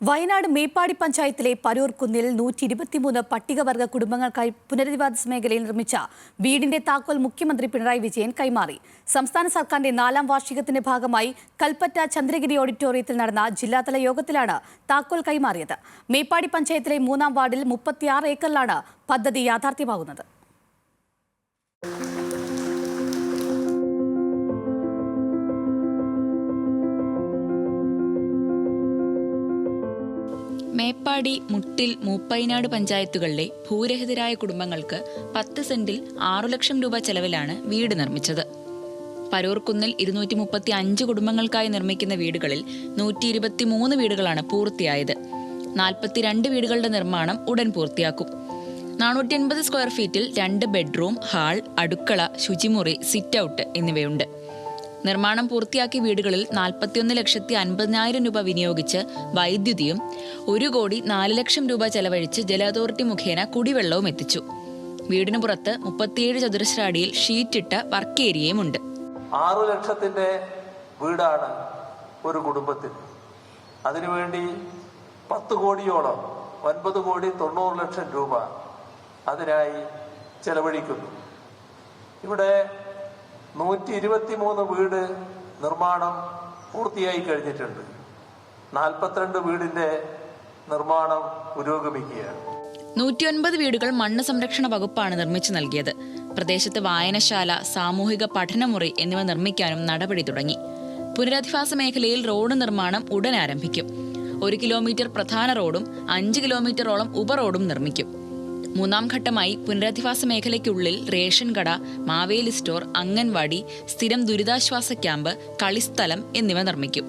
വയനാട് മേപ്പാടി പഞ്ചായത്തിലെ പരൂർക്കുന്നിൽ 123 പട്ടികവർഗ കുടുംബങ്ങൾക്കായി പുനരധിവാസ മേഖലയിൽ നിർമ്മിച്ച വീടിന്റെ താക്കോൽ മുഖ്യമന്ത്രി പിണറായി വിജയൻ കൈമാറി. സംസ്ഥാന സർക്കാരിന്റെ 4ാം വാർഷികത്തിന്റെ ഭാഗമായി കൽപ്പറ്റ ചന്ദ്രഗിരി ഓഡിറ്റോറിയത്തിൽ നടന്ന ജില്ലാതല യോഗത്തിലാണ് താക്കോൽ കൈമാറിയത്. മേപ്പാടി പഞ്ചായത്തിലെ 3ാം വാർഡിൽ 36 ഏക്കറിലാണ് പദ്ധതി യാഥാർത്ഥ്യമാകുന്നത്. മേപ്പാടി, മുട്ടിൽ, മൂപ്പൈനാട് പഞ്ചായത്തുകളിലെ ഭൂരഹിതരായ കുടുംബങ്ങൾക്ക് 10 സെന്റിൽ 6 ലക്ഷം രൂപ ചെലവിലാണ് വീട് നിർമ്മിച്ചത്. പരൂർക്കുന്നിൽ 235 കുടുംബങ്ങൾക്കായി നിർമ്മിക്കുന്ന വീടുകളിൽ 123 വീടുകളാണ് പൂർത്തിയായത്. 42 വീടുകളുടെ നിർമ്മാണം ഉടൻ പൂർത്തിയാക്കും. 480 സ്ക്വയർ ഫീറ്റിൽ 2 ബെഡ്റൂം, ഹാൾ, അടുക്കള, ശുചിമുറി, സിറ്റ് ഔട്ട് എന്നിവയുണ്ട്. നിർമ്മാണം പൂർത്തിയാക്കിയ വീടുകളിൽ 41,50,000 രൂപ വിനിയോഗിച്ച് വൈദ്യുതിയും 1,04 ലക്ഷം രൂപ ചെലവഴിച്ച് ജല അതോറിറ്റി മുഖേന കുടിവെള്ളവും എത്തിച്ചു. വീടിന് പുറത്ത് 37 ചതുരശ്ര അടിയിൽ ഷീറ്റിട്ട വർക്ക് ഏരിയയുമുണ്ട്. 6 ലക്ഷത്തിന്റെ വീടാണ് ഒരു കുടുംബത്തിന്. അതിനുവേണ്ടി 10 കോടിയോളം 9,90,00,000 രൂപ അതിനായി ചെലവഴിക്കുന്നു. ഇവിടെ 123 വീട് നിർമ്മാണം പൂർത്തിയായി കഴിഞ്ഞിട്ടുണ്ട്. 42 വീടിന്റെ നിർമ്മാണം പുരോഗമിക്കുകയാണ്. 109 വീടുകൾ മണ്ണ് സംരക്ഷണ വകുപ്പാണ് നിർമ്മിച്ചു നൽകിയത്. പ്രദേശത്ത് വായനശാല, സാമൂഹിക പഠനമുറി എന്നിവ നിർമ്മിക്കാനും നടപടി തുടങ്ങി. പുനരധിവാസ മേഖലയിൽ റോഡ് നിർമ്മാണം ഉടൻ ആരംഭിക്കും. 1 കിലോമീറ്റർ പ്രധാന റോഡും 5 കിലോമീറ്ററോളം ഉപറോഡും നിർമ്മിക്കും. 3ാം ഘട്ടമായി പുനരധിവാസ മേഖലയ്ക്കുള്ളിൽ റേഷൻ കട, മാവേലി സ്റ്റോർ, അംഗൻവാടി, സ്ഥിരം ദുരിതാശ്വാസ ക്യാമ്പ്, കളിസ്ഥലം എന്നിവ നിർമ്മിക്കും.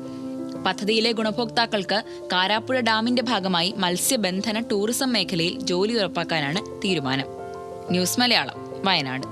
പദ്ധതിയിലെ ഗുണഭോക്താക്കൾക്ക് കാരാപ്പുഴ ഡാമിന്റെ ഭാഗമായി മത്സ്യബന്ധന ടൂറിസം മേഖലയിൽ ജോലി ഉറപ്പാക്കാനാണ് തീരുമാനം. ന്യൂസ് മലയാളം, വയനാട്.